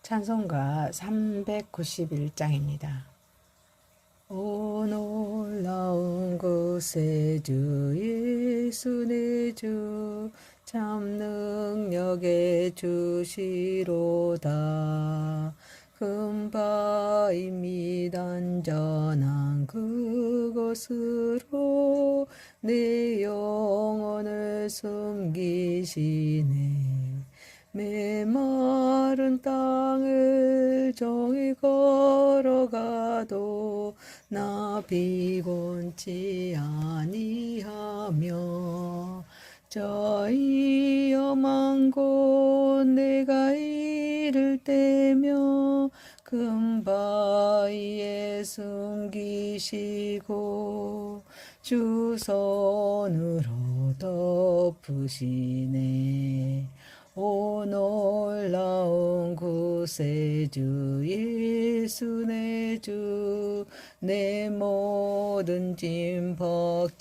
찬송가 391장입니다. 오 놀라운 곳에 주 예수 내 주 참 능력의 주시로다. 금바임이 안전한 그곳으로 내 영혼을 숨기시네. 메마른 땅을 종일 걸어가도 나 피곤치 아니하며 저 위험한 곳 내가 이를 때며 금바위에 숨기시고 주 손으로 덮으시네. 오 놀라운 곳에 주 예수 내 주 내 모든 짐 벗기시네.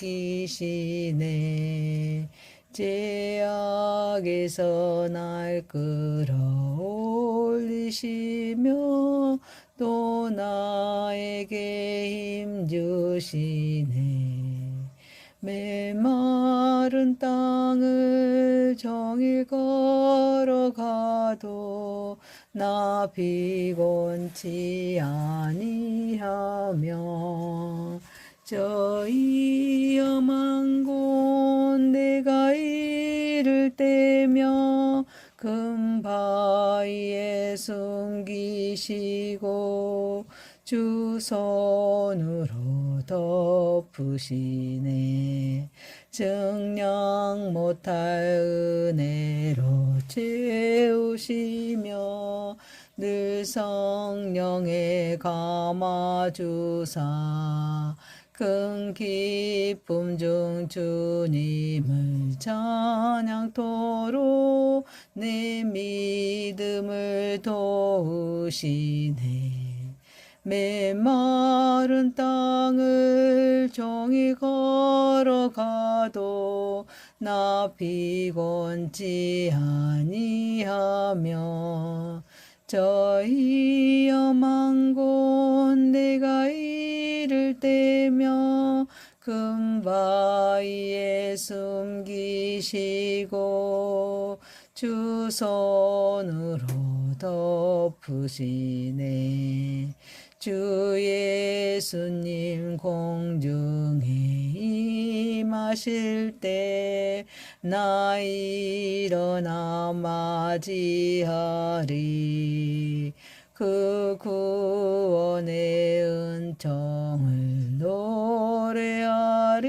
죄악에서 날 끌어올리시며 또 나에게 힘 주시네. 메마른 땅을 종일 걸어가도 나 피곤치 아니하며 저 위험한 곳 내가 이를 때며 금바위에 숨기시고 주 손으로 덮으시네. 증량 못할 은혜로 채우시며 늘 성령에 감아주사 큰 기쁨 중 주님을 찬양토록 내 믿음을 도우시네. 메마른 땅을 종일 걸어가도 나 피곤치 아니하며 저 위험한 곳 내가 이를 때며 금바위에 숨기시고 주 손으로 덮으시네. 주 예수님 공중에 임하실 때 나 일어나 맞이하리. 그 구원의 은총을 노래하리.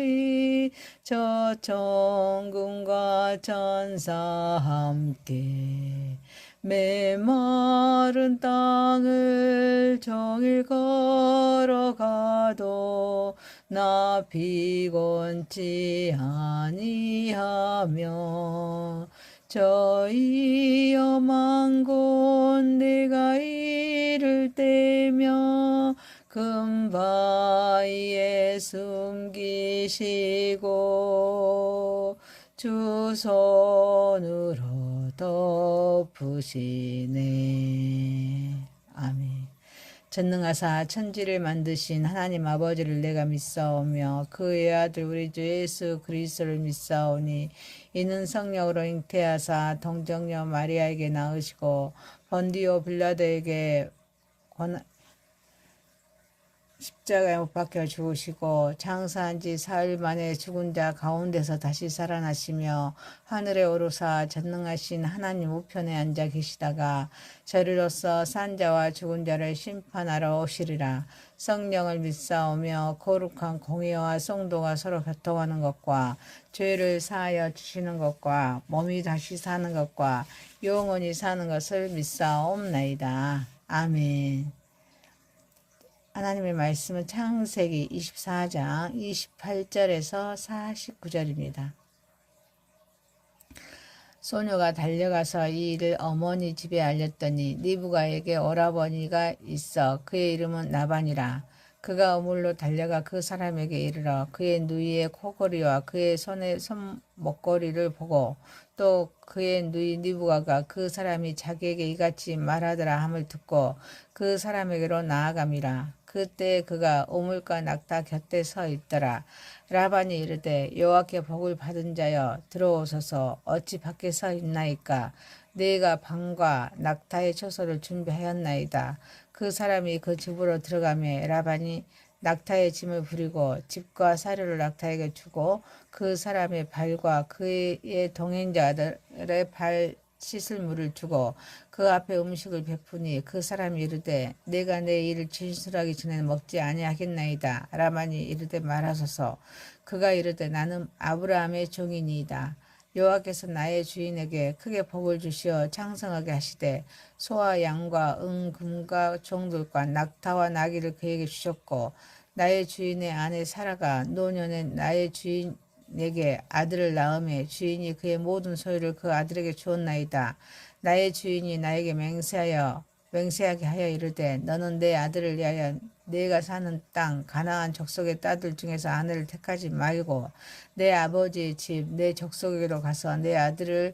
저 천군과 천사 함께 메마른 땅을 종일 걸어가도 나 피곤치 아니하며 저 위험한 곳 내가 이를 때며 금바위에 숨기시고 주 손으로 덮으시네. 아멘. 전능하사 천지를 만드신 하나님 아버지를 내가 믿사오며 그의 아들 우리 주 예수 그리스도를 믿사오니 이는 성령으로 잉태하사 동정녀 마리아에게 낳으시고 본디오 빌라도에게 십자가에 못 박혀 죽으시고 장사한 지 사흘 만에 죽은 자 가운데서 다시 살아나시며 하늘에 오르사 전능하신 하나님 우편에 앉아 계시다가 저리로서 산 자와 죽은 자를 심판하러 오시리라. 성령을 믿사오며 거룩한 공의와 성도가 서로 교통하는 것과 죄를 사하여 주시는 것과 몸이 다시 사는 것과 영원히 사는 것을 믿사옵나이다. 아멘. 하나님의 말씀은 창세기 24장 28절에서 49절입니다. 소녀가 달려가서 이 일을 어머니 집에 알렸더니 리브가에게 오라버니가 있어 그의 이름은 나반이라. 그가 우물로 달려가 그 사람에게 이르러 그의 누이의 코걸이와 그의 손의 손목걸이를 보고 또 그의 누이 니브가가 그 사람이 자기에게 이같이 말하더라 함을 듣고 그 사람에게로 나아감이라. 그때 그가 우물가 낙타 곁에 서 있더라. 라반이 이르되 여호와께 복을 받은 자여 들어오소서. 어찌 밖에 서 있나이까. 네가 방과 낙타의 초소를 준비하였나이다. 그 사람이 그 집으로 들어가매 라반이 낙타의 짐을 부리고 집과 사료를 낙타에게 주고 그 사람의 발과 그의 동행자들의 발 씻을 물을 주고 그 앞에 음식을 베푸니 그 사람이 이르되 내가 내 일을 진술하기 전에 먹지 아니하겠나이다. 라반이 이르되 말하소서. 그가 이르되 나는 아브라함의 종이니이다. 여호와께서 나의 주인에게 크게 복을 주시어 창성하게 하시되 소와 양과 금과 종들과 낙타와 나귀를 그에게 주셨고 나의 주인의 아내 사라가 노년에 나의 주인에게 아들을 낳음에 주인이 그의 모든 소유를 그 아들에게 주었나이다. 나의 주인이 나에게 맹세하게 하여 이르되 너는 내 아들을 위하여 내가 사는 땅 가나안 족속의 딸들 중에서 아내를 택하지 말고 내 아버지의 집 내 족속에게로 가서 내 아들을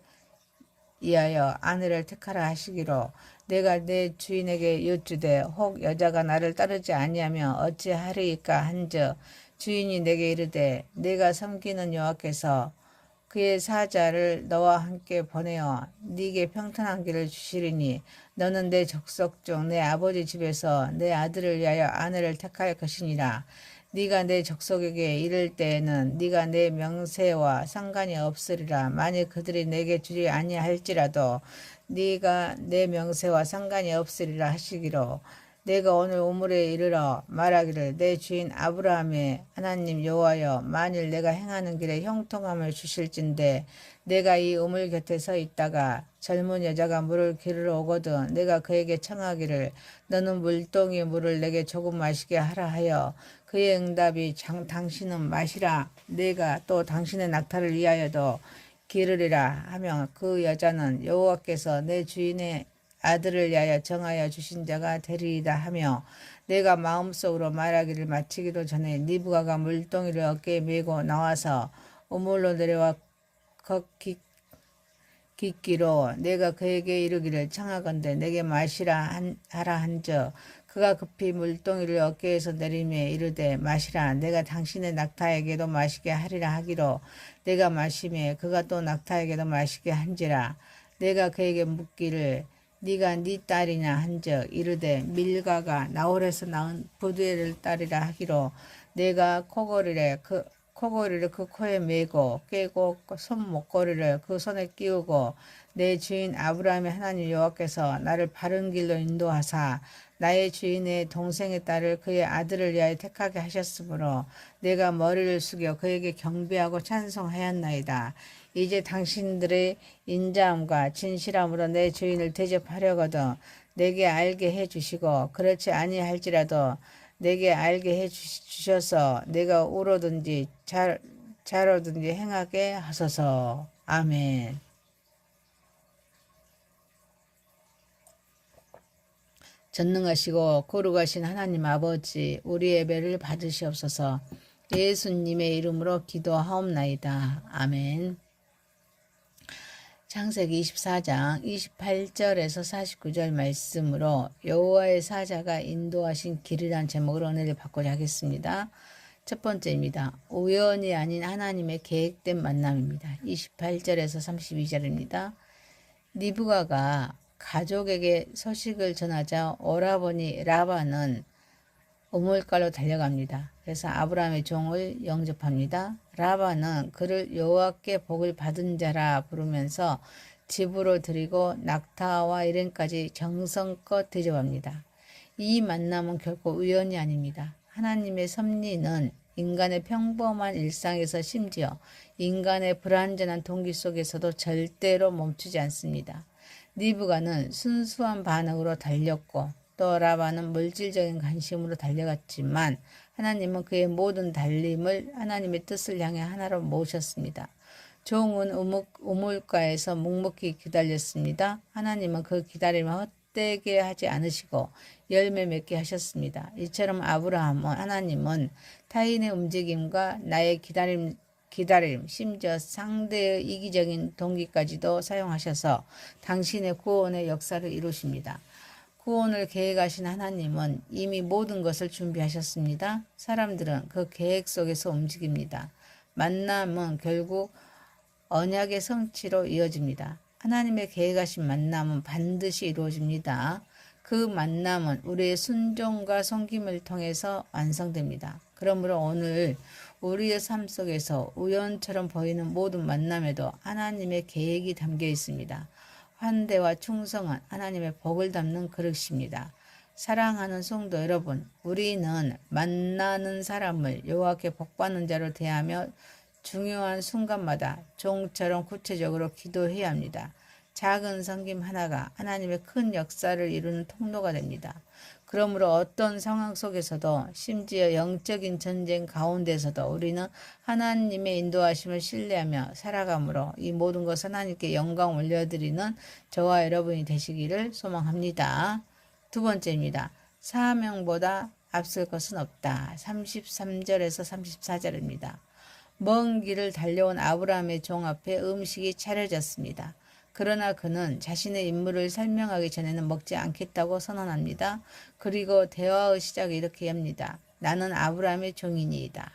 위하여 아내를 택하라 하시기로 내가 내 주인에게 여쭈되 혹 여자가 나를 따르지 아니하며 어찌하리이까 한즉 주인이 내게 이르되 내가 섬기는 여호와께서 그의 사자를 너와 함께 보내어 네게 평탄한 길을 주시리니 너는 내 족속 중 내 아버지 집에서 내 아들을 위하여 아내를 택할 것이니라. 네가 내 족속에게 이를 때에는 네가 내 명세와 상관이 없으리라. 만일 그들이 내게 주지 아니할지라도 네가 내 명세와 상관이 없으리라 하시기로 내가 오늘 우물에 이르러 말하기를 내 주인 아브라함의 하나님 여호와여 만일 내가 행하는 길에 형통함을 주실진데 내가 이 우물 곁에 서 있다가 젊은 여자가 물을 기르러 오거든 내가 그에게 청하기를 너는 물동이 물을 내게 조금 마시게 하라 하여 그의 응답이 당신은 마시라 내가 또 당신의 낙타를 위하여도 기르리라 하며 그 여자는 여호와께서 내 주인의 아들을 위하여 정하여 주신 자가 되리이다 하며 내가 마음속으로 말하기를 마치기도 전에 니브가가 물동이를 어깨에 메고 나와서 우물로 내려와 깃기로 내가 그에게 이르기를 청하건대 내게 마시라 하라 한즉 그가 급히 물동이를 어깨에서 내리며 이르되 마시라 내가 당신의 낙타에게도 마시게 하리라 하기로 내가 마시매 그가 또 낙타에게도 마시게 한지라 내가 그에게 묻기를 네가 네 딸이냐 한즉 이르되 밀가가 나홀에서 낳은 부두엘을 딸이라 하기로 내가 코걸이를 그 코에 메고 꿰고 손목걸이를 그 손에 끼우고 내 주인 아브라함의 하나님 여호와께서 나를 바른 길로 인도하사 나의 주인의 동생의 딸을 그의 아들을 위하여 택하게 하셨으므로 내가 머리를 숙여 그에게 경배하고 찬송하였나이다. 이제 당신들의 인자함과 진실함으로 내 주인을 대접하려거든 내게 알게 해주시고 그렇지 아니할지라도 내게 알게 해주셔서 내가 우로든지 자로든지 행하게 하소서. 아멘. 전능하시고 거룩하신 하나님 아버지 우리 예배를 받으시옵소서. 예수님의 이름으로 기도하옵나이다. 아멘. 창세기 24장 28절에서 49절 말씀으로 여호와의 사자가 인도하신 길이란 제목으로 은혜를 받고자 하겠습니다. 첫 번째입니다. 우연이 아닌 하나님의 계획된 만남입니다. 28절에서 32절입니다. 니브가가 가족에게 소식을 전하자 오라버니 라반은 우물가로 달려갑니다. 그래서 아브라함의 종을 영접합니다. 라반은 그를 여호와께 복을 받은 자라 부르면서 집으로 들이고 낙타와 일행까지 정성껏 대접합니다. 이 만남은 결코 우연이 아닙니다. 하나님의 섭리는 인간의 평범한 일상에서 심지어 인간의 불완전한 동기 속에서도 절대로 멈추지 않습니다. 니브가는 순수한 반응으로 달렸고 또 라반은 물질적인 관심으로 달려갔지만 하나님은 그의 모든 달림을 하나님의 뜻을 향해 하나로 모으셨습니다. 종은 우물가에서 묵묵히 기다렸습니다. 하나님은 그 기다림을 헛되게 하지 않으시고 열매 맺게 하셨습니다. 이처럼 하나님은 타인의 움직임과 나의 기다림, 심지어 상대의 이기적인 동기까지도 사용하셔서 당신의 구원의 역사를 이루십니다. 구원을 계획하신 하나님은 이미 모든 것을 준비하셨습니다. 사람들은 그 계획 속에서 움직입니다. 만남은 결국 언약의 성취로 이어집니다. 하나님의 계획하신 만남은 반드시 이루어집니다. 그 만남은 우리의 순종과 섬김을 통해서 완성됩니다. 그러므로 오늘 우리의 삶 속에서 우연처럼 보이는 모든 만남에도 하나님의 계획이 담겨 있습니다. 환대와 충성은 하나님의 복을 담는 그릇입니다. 사랑하는 성도 여러분, 우리는 만나는 사람을 여호와께 복받는 자로 대하며 중요한 순간마다 종처럼 구체적으로 기도해야 합니다. 작은 섬김 하나가 하나님의 큰 역사를 이루는 통로가 됩니다. 그러므로 어떤 상황 속에서도 심지어 영적인 전쟁 가운데서도 우리는 하나님의 인도하심을 신뢰하며 살아가므로 이 모든 것을 하나님께 영광 올려드리는 저와 여러분이 되시기를 소망합니다. 두 번째입니다. 사명보다 앞설 것은 없다. 33절에서 34절입니다. 먼 길을 달려온 아브라함의 종 앞에 음식이 차려졌습니다. 그러나 그는 자신의 임무를 설명하기 전에는 먹지 않겠다고 선언합니다. 그리고 대화의 시작을 이렇게 합니다. 나는 아브라함의 종이니이다.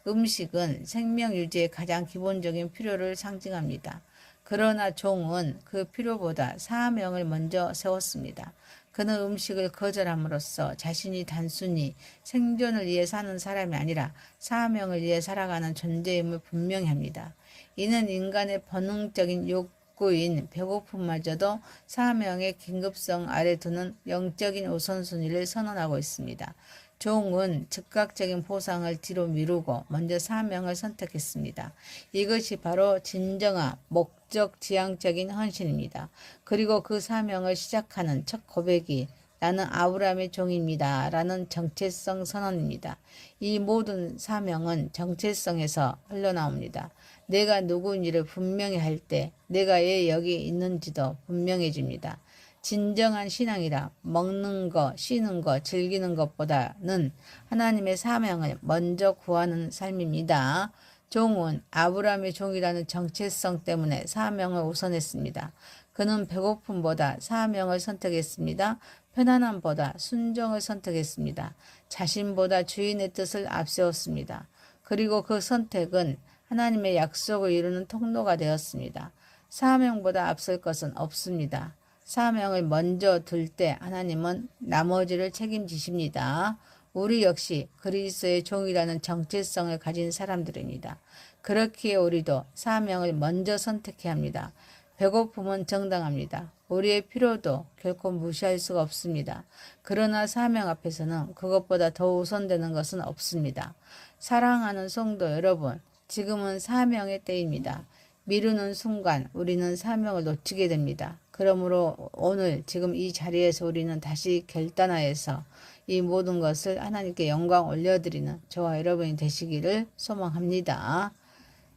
음식은 생명 유지의 가장 기본적인 필요를 상징합니다. 그러나 종은 그 필요보다 사명을 먼저 세웠습니다. 그는 음식을 거절함으로써 자신이 단순히 생존을 위해 사는 사람이 아니라 사명을 위해 살아가는 존재임을 분명히 합니다. 이는 인간의 본능적인 욕구인 배고픔마저도 사명의 긴급성 아래 두는 영적인 우선순위를 선언하고 있습니다. 종은 즉각적인 보상을 뒤로 미루고 먼저 사명을 선택했습니다. 이것이 바로 진정한 목적 지향적인 헌신입니다. 그리고 그 사명을 시작하는 첫 고백이 나는 아브라함의 종입니다. 라는 정체성 선언입니다. 이 모든 사명은 정체성에서 흘러나옵니다. 내가 누구인지를 분명히 할 때 내가 왜 여기 있는지도 분명해집니다. 진정한 신앙이라 먹는 것, 쉬는 것, 즐기는 것보다는 하나님의 사명을 먼저 구하는 삶입니다. 종은 아브라함의 종이라는 정체성 때문에 사명을 우선했습니다. 그는 배고픔보다 사명을 선택했습니다. 편안함보다 순종을 선택했습니다. 자신보다 주인의 뜻을 앞세웠습니다. 그리고 그 선택은 하나님의 약속을 이루는 통로가 되었습니다. 사명보다 앞설 것은 없습니다. 사명을 먼저 둘 때 하나님은 나머지를 책임지십니다. 우리 역시 그리스도의 종이라는 정체성을 가진 사람들입니다. 그렇기에 우리도 사명을 먼저 선택해야 합니다. 배고픔은 정당합니다. 우리의 필요도 결코 무시할 수가 없습니다. 그러나 사명 앞에서는 그것보다 더 우선되는 것은 없습니다. 사랑하는 성도 여러분, 지금은 사명의 때입니다. 미루는 순간 우리는 사명을 놓치게 됩니다. 그러므로 오늘 지금 이 자리에서 우리는 다시 결단하여서 이 모든 것을 하나님께 영광 올려드리는 저와 여러분이 되시기를 소망합니다.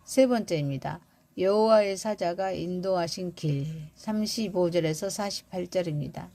세 번째입니다. 여호와의 사자가 인도하신 길 35절에서 48절입니다.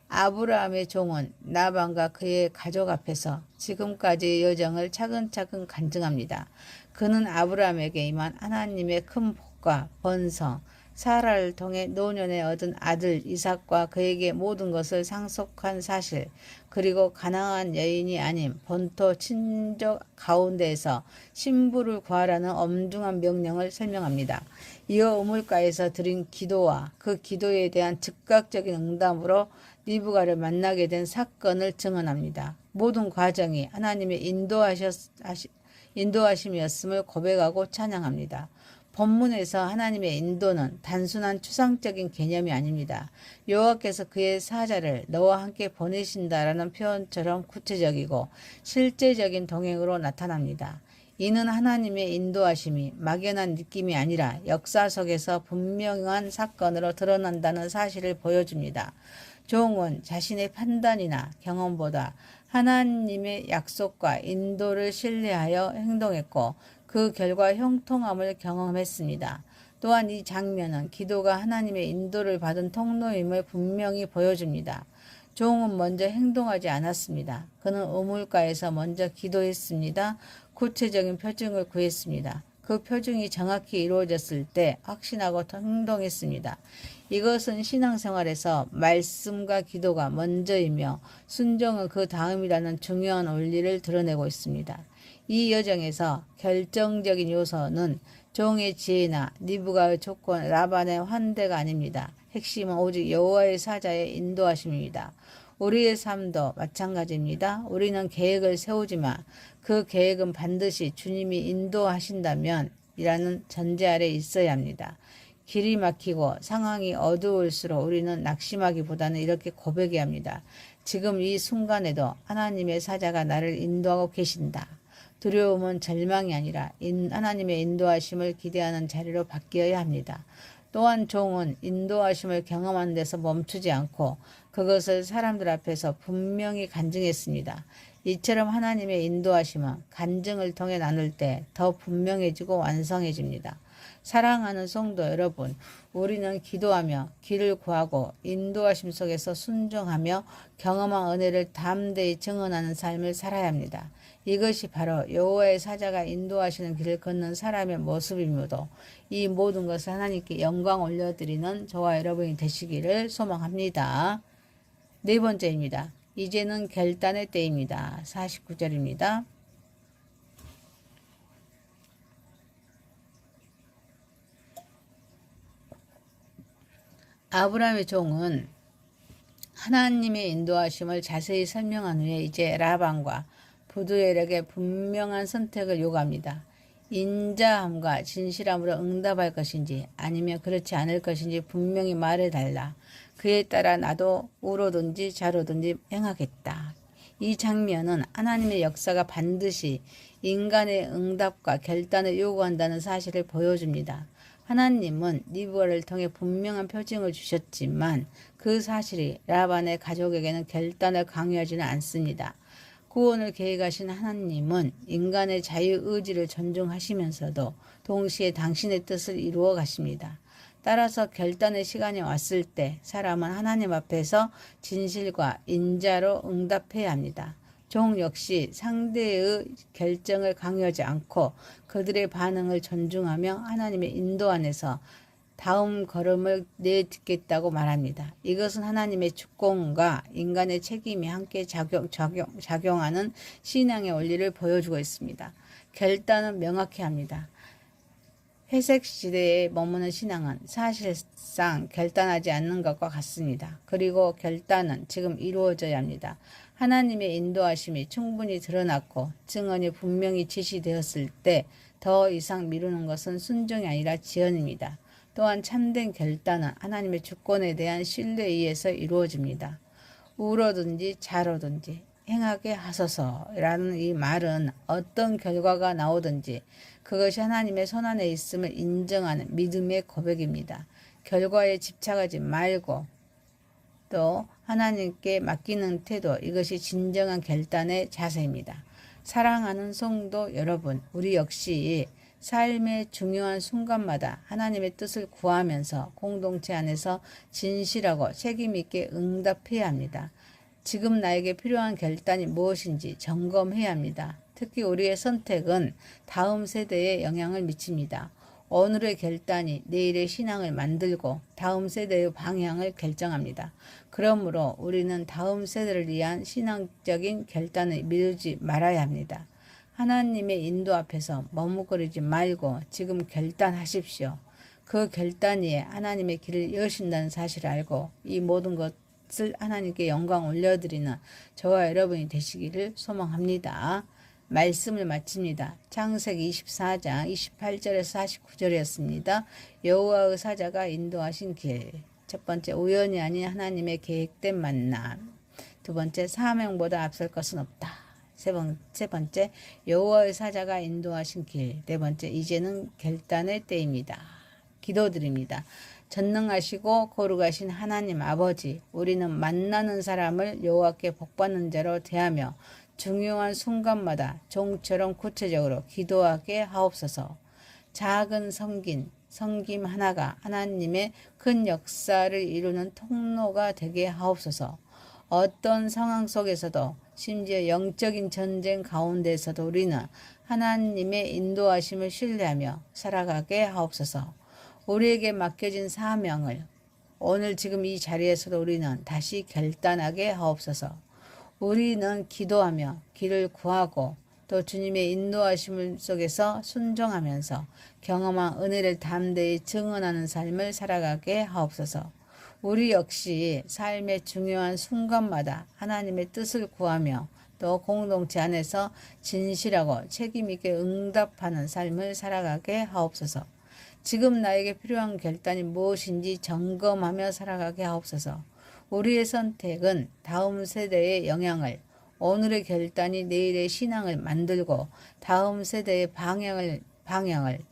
아브라함의 종은 라반과 그의 가족 앞에서 지금까지의 여정을 차근차근 간증합니다. 그는 아브라함에게 임한 하나님의 큰 복과 번성, 사라를 통해 노년에 얻은 아들 이삭과 그에게 모든 것을 상속한 사실, 그리고 가나안 여인이 아닌 본토 친족 가운데에서 신부를 구하라는 엄중한 명령을 설명합니다. 이어 우물가에서 드린 기도와 그 기도에 대한 즉각적인 응답으로 리브가를 만나게 된 사건을 증언합니다. 모든 과정이 하나님의 인도하심이었음을 고백하고 찬양합니다. 본문에서 하나님의 인도는 단순한 추상적인 개념이 아닙니다. 여호와께서 그의 사자를 너와 함께 보내신다라는 표현처럼 구체적이고 실제적인 동행으로 나타납니다. 이는 하나님의 인도하심이 막연한 느낌이 아니라 역사 속에서 분명한 사건으로 드러난다는 사실을 보여줍니다. 종은 자신의 판단이나 경험보다 하나님의 약속과 인도를 신뢰하여 행동했고 그 결과 형통함을 경험했습니다. 또한 이 장면은 기도가 하나님의 인도를 받은 통로임을 분명히 보여줍니다. 종은 먼저 행동하지 않았습니다. 그는 우물가에서 먼저 기도했습니다. 구체적인 표징을 구했습니다. 그 표징이 정확히 이루어졌을 때 확신하고 행동했습니다. 이것은 신앙생활에서 말씀과 기도가 먼저이며 순종은 그 다음이라는 중요한 원리를 드러내고 있습니다. 이 여정에서 결정적인 요소는 종의 지혜나 니브가의 조건, 라반의 환대가 아닙니다. 핵심은 오직 여호와의 사자의 인도하심입니다. 우리의 삶도 마찬가지입니다. 우리는 계획을 세우지만 그 계획은 반드시 주님이 인도하신다면 이라는 전제 아래 있어야 합니다. 길이 막히고 상황이 어두울수록 우리는 낙심하기보다는 이렇게 고백해야 합니다. 지금 이 순간에도 하나님의 사자가 나를 인도하고 계신다. 두려움은 절망이 아니라 하나님의 인도하심을 기대하는 자리로 바뀌어야 합니다. 또한 종은 인도하심을 경험하는 데서 멈추지 않고 그것을 사람들 앞에서 분명히 간증했습니다. 이처럼 하나님의 인도하심은 간증을 통해 나눌 때 더 분명해지고 완성해집니다. 사랑하는 성도 여러분, 우리는 기도하며 길을 구하고 인도하심 속에서 순종하며 경험한 은혜를 담대히 증언하는 삶을 살아야 합니다. 이것이 바로 여호와의 사자가 인도하시는 길을 걷는 사람의 모습입니다. 이 모든 것을 하나님께 영광 올려드리는 저와 여러분이 되시기를 소망합니다. 네 번째입니다. 이제는 결단의 때입니다. 49절입니다. 아브라함의 종은 하나님의 인도하심을 자세히 설명한 후에 이제 라반과 부두엘에게 분명한 선택을 요구합니다. 인자함과 진실함으로 응답할 것인지 아니면 그렇지 않을 것인지 분명히 말해달라. 그에 따라 나도 우로든지 좌로든지 행하겠다. 이 장면은 하나님의 역사가 반드시 인간의 응답과 결단을 요구한다는 사실을 보여줍니다. 하나님은 니브아를 통해 분명한 표징을 주셨지만 그 사실이 라반의 가족에게는 결단을 강요하지는 않습니다. 구원을 계획하신 하나님은 인간의 자유의지를 존중하시면서도 동시에 당신의 뜻을 이루어 가십니다. 따라서 결단의 시간이 왔을 때 사람은 하나님 앞에서 진실과 인자로 응답해야 합니다. 종 역시 상대의 결정을 강요하지 않고 그들의 반응을 존중하며 하나님의 인도 안에서 다음 걸음을 내딛겠다고 말합니다. 이것은 하나님의 주권과 인간의 책임이 함께 작용하는 신앙의 원리를 보여주고 있습니다. 결단은 명확히 합니다. 회색 시대에 머무는 신앙은 사실상 결단하지 않는 것과 같습니다. 그리고 결단은 지금 이루어져야 합니다. 하나님의 인도하심이 충분히 드러났고 증언이 분명히 지시되었을 때 더 이상 미루는 것은 순종이 아니라 지연입니다. 또한 참된 결단은 하나님의 주권에 대한 신뢰에 의해서 이루어집니다. 우로든지 좌로든지 행하게 하소서라는 이 말은 어떤 결과가 나오든지 그것이 하나님의 손안에 있음을 인정하는 믿음의 고백입니다. 결과에 집착하지 말고 또 하나님께 맡기는 태도, 이것이 진정한 결단의 자세입니다. 사랑하는 성도 여러분, 우리 역시 삶의 중요한 순간마다 하나님의 뜻을 구하면서 공동체 안에서 진실하고 책임있게 응답해야 합니다. 지금 나에게 필요한 결단이 무엇인지 점검해야 합니다. 특히 우리의 선택은 다음 세대에 영향을 미칩니다. 오늘의 결단이 내일의 신앙을 만들고 다음 세대의 방향을 결정합니다. 그러므로 우리는 다음 세대를 위한 신앙적인 결단을 미루지 말아야 합니다. 하나님의 인도 앞에서 머뭇거리지 말고 지금 결단하십시오. 그 결단 위에 하나님의 길을 여신다는 사실을 알고 이 모든 것을 하나님께 영광 올려드리는 저와 여러분이 되시기를 소망합니다. 말씀을 마칩니다. 창세기 24장 28절에서 49절이었습니다. 여호와의 사자가 인도하신 길. 첫 번째, 우연이 아닌 하나님의 계획된 만남. 두 번째, 사명보다 앞설 것은 없다. 세 번째, 여호와의 사자가 인도하신 길. 네 번째, 이제는 결단의 때입니다. 기도드립니다. 전능하시고 거룩하신 하나님 아버지, 우리는 만나는 사람을 여호와께 복받는 자로 대하며 중요한 순간마다 종처럼 구체적으로 기도하게 하옵소서. 작은 섬김 하나가 하나님의 큰 역사를 이루는 통로가 되게 하옵소서. 어떤 상황 속에서도 심지어 영적인 전쟁 가운데서도 우리는 하나님의 인도하심을 신뢰하며 살아가게 하옵소서. 우리에게 맡겨진 사명을 오늘 지금 이 자리에서도 우리는 다시 결단하게 하옵소서. 우리는 기도하며 길을 구하고 또 주님의 인도하심 속에서 순종하면서 경험한 은혜를 담대히 증언하는 삶을 살아가게 하옵소서. 우리 역시 삶의 중요한 순간마다 하나님의 뜻을 구하며 또 공동체 안에서 진실하고 책임있게 응답하는 삶을 살아가게 하옵소서. 지금 나에게 필요한 결단이 무엇인지 점검하며 살아가게 하옵소서. 우리의 선택은 다음 세대의 영향을, 오늘의 결단이 내일의 신앙을 만들고 다음 세대의 방향을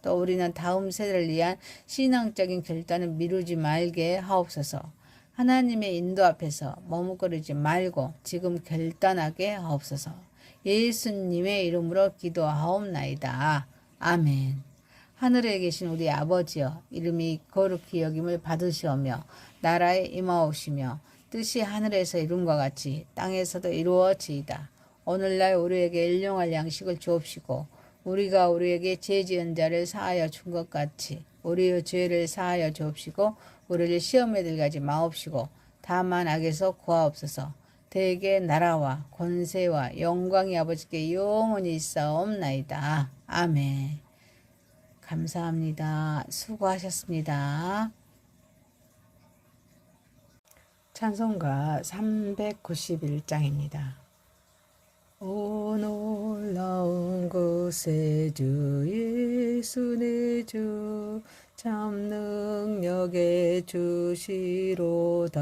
또 우리는 다음 세대를 위한 신앙적인 결단을 미루지 말게 하옵소서. 하나님의 인도 앞에서 머뭇거리지 말고 지금 결단하게 하옵소서. 예수님의 이름으로 기도하옵나이다. 아멘. 하늘에 계신 우리 아버지여, 이름이 거룩히 여김을 받으시오며 나라에 임하오시며 뜻이 하늘에서 이룬과 같이 땅에서도 이루어지이다. 오늘날 우리에게 일용할 양식을 주옵시고 우리가 우리에게 죄 지은 자를 사하여 준 것 같이 우리의 죄를 사하여 주옵시고 우리를 시험에 들게 마옵시고 다만 악에서 구하옵소서. 대개 나라와 권세와 영광이 아버지께 영원히 있사옵나이다. 아멘. 감사합니다. 수고하셨습니다. 찬송가 391장입니다. 오 놀라운 곳에 주 예수 내 주 참 능력의 주시로다.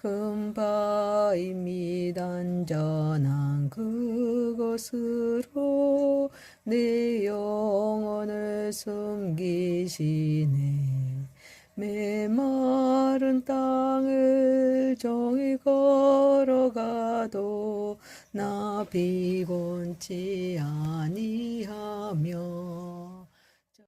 금바임이 안전한 그곳으로 내 영혼을 숨기시네. 메마른 땅을 정이 걸어가도 나 비곤치 아니하리라.